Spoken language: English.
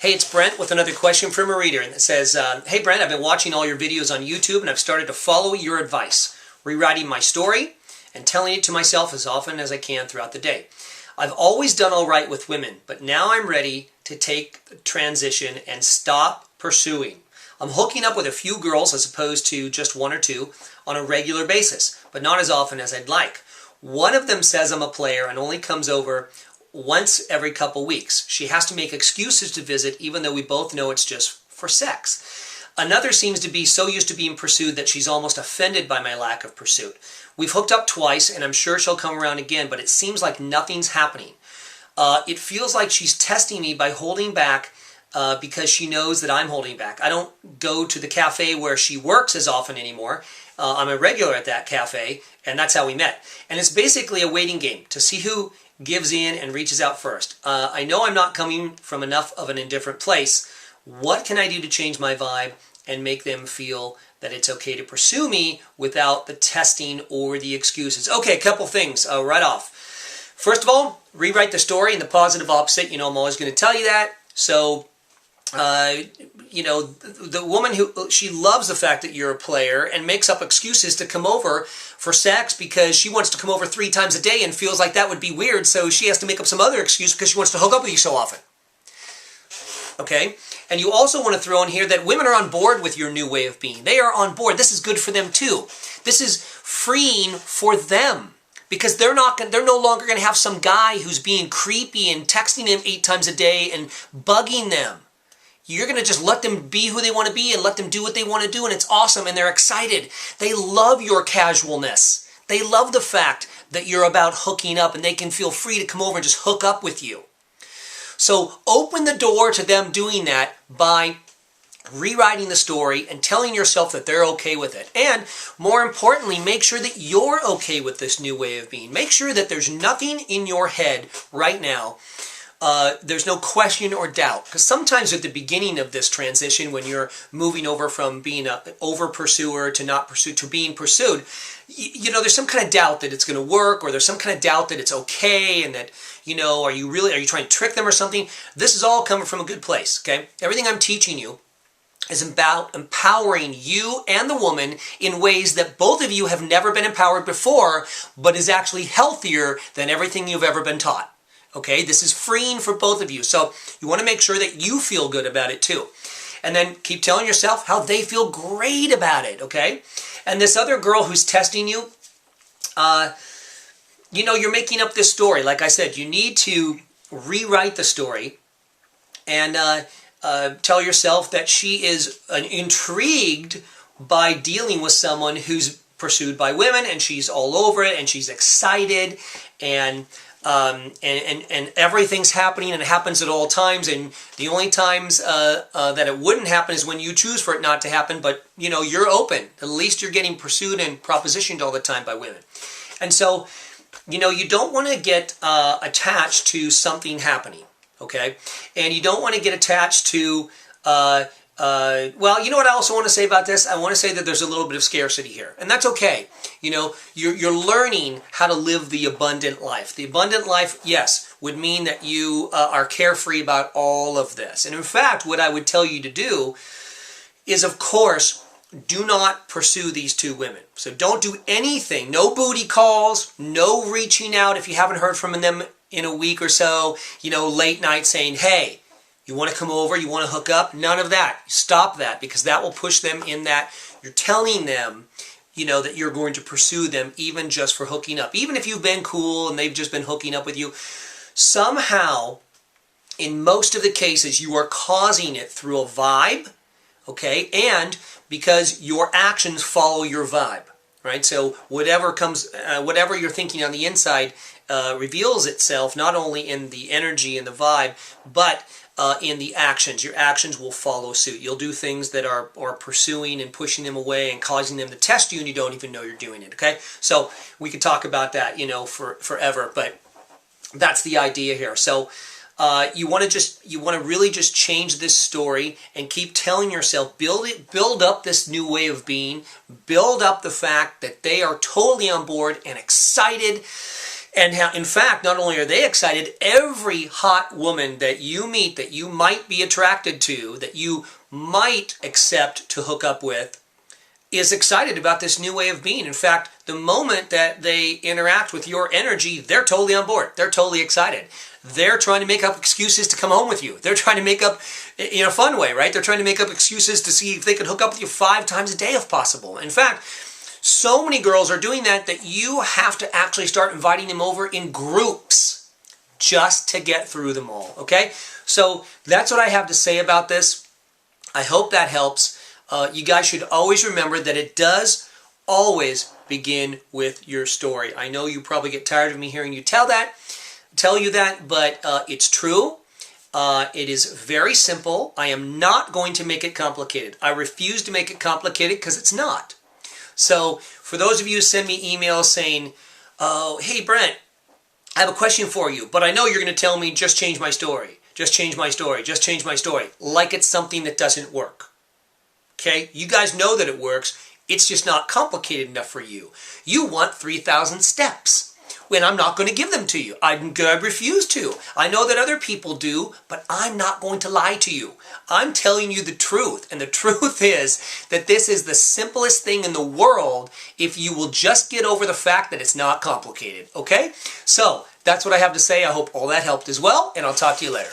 Hey, it's Brent with another question from a reader, and it says, hey Brent, I've been watching all your videos on YouTube and I've started to follow your advice, rewriting my story and telling it to myself as often as I can throughout the day. I've always done all right with women, but now I'm ready to take the transition and stop pursuing. I'm hooking up with a few girls as opposed to just one or two on a regular basis, but not as often as I'd like. One of them says I'm a player and only comes over once every couple weeks. She has to make excuses to visit even though we both know it's just for sex. Another seems to be so used to being pursued that she's almost offended by my lack of pursuit. We've hooked up twice and I'm sure she'll come around again, but it seems like nothing's happening. It feels like she's testing me by holding back because she knows that I'm holding back. I don't go to the cafe where she works as often anymore. I'm a regular at that cafe, and that's how we met. And it's basically a waiting game to see who gives in and reaches out first. I know I'm not coming from enough of an indifferent place. What can I do to change my vibe and make them feel that it's okay to pursue me without the testing or the excuses? Okay, a couple things right off. First of all, rewrite the story in the positive opposite. You know, I'm always going to tell you that. So, you know, the woman she loves the fact that you're a player and makes up excuses to come over for sex because she wants to come over 3 times a day and feels like that would be weird, so she has to make up some other excuse because she wants to hook up with you so often. Okay? And you also want to throw in here that women are on board with your new way of being. They are on board. This is good for them too. This is freeing for them because they're no longer going to have some guy who's being creepy and texting them 8 times a day and bugging them. You're going to just let them be who they want to be and let them do what they want to do, and it's awesome, and they're excited. They love your casualness. They love the fact that you're about hooking up, and they can feel free to come over and just hook up with you. So open the door to them doing that by rewriting the story and telling yourself that they're okay with it. And more importantly, make sure that you're okay with this new way of being. Make sure that there's nothing in your head right now. There's no question or doubt, because sometimes at the beginning of this transition, when you're moving over from being an over pursuer to not pursued to being pursued, you know, there's some kind of doubt that it's going to work, or there's some kind of doubt that it's okay, and that, you know, are you trying to trick them or something? This is all coming from a good place, okay? Everything I'm teaching you is about empowering you and the woman in ways that both of you have never been empowered before, but is actually healthier than everything you've ever been taught. Okay, this is freeing for both of you. So you want to make sure that you feel good about it too. And then keep telling yourself how they feel great about it, okay? And this other girl who's testing you, you know, you're making up this story. Like I said, you need to rewrite the story and tell yourself that she is intrigued by dealing with someone who's pursued by women, and she's all over it, and she's excited, and everything's happening, and it happens at all times, and the only times that it wouldn't happen is when you choose for it not to happen, but you know, you're open. At least you're getting pursued and propositioned all the time by women. And so, you know, you don't want to get attached to something happening, okay? And you don't want to get attached to well, you know what I also want to say about this? I want to say that there's a little bit of scarcity here, and that's okay. You know, you're learning how to live the abundant life. The abundant life, yes, would mean that you are carefree about all of this. And in fact, what I would tell you to do is, of course, do not pursue these 2 women. So don't do anything. No booty calls, no reaching out if you haven't heard from them in a week or so, you know, late night saying, hey, you want to come over? You want to hook up? None of that. Stop that, because that will push them in that you're telling them, you know, that you're going to pursue them even just for hooking up. Even if you've been cool and they've just been hooking up with you, somehow, in most of the cases, you are causing it through a vibe, okay? And because your actions follow your vibe, right? So whatever you're thinking on the inside reveals itself not only in the energy and the vibe, but in the actions. Your actions will follow suit. You'll do things that are pursuing and pushing them away and causing them to test you, and you don't even know you're doing it, okay? So we could talk about that, you know, forever, but that's the idea here. So you want to really just change this story and keep telling yourself, build up this new way of being, build up the fact that they are totally on board and excited And how, in fact, not only are they excited, every hot woman that you meet that you might be attracted to, that you might accept to hook up with, is excited about this new way of being. In fact, the moment that they interact with your energy, they're totally on board. They're totally excited. They're trying to make up excuses to come home with you. They're trying to make up, in a fun way, right? They're trying to make up excuses to see if they can hook up with you 5 times a day if possible. In fact, so many girls are doing that you have to actually start inviting them over in groups just to get through them all, okay? So that's what I have to say about this. I hope that helps. You guys should always remember that it does always begin with your story. I know you probably get tired of me hearing you tell you that, but it's true. It is very simple. I am not going to make it complicated. I refuse to make it complicated because it's not. So for those of you who send me emails saying, oh, hey Brent, I have a question for you, but I know you're going to tell me just change my story, just change my story, just change my story, like it's something that doesn't work. Okay, you guys know that it works. It's just not complicated enough for you. You want 3,000 steps when I'm not going to give them to you. I refuse to. I know that other people do, but I'm not going to lie to you. I'm telling you the truth. And the truth is that this is the simplest thing in the world if you will just get over the fact that it's not complicated. Okay? So that's what I have to say. I hope all that helped as well, and I'll talk to you later.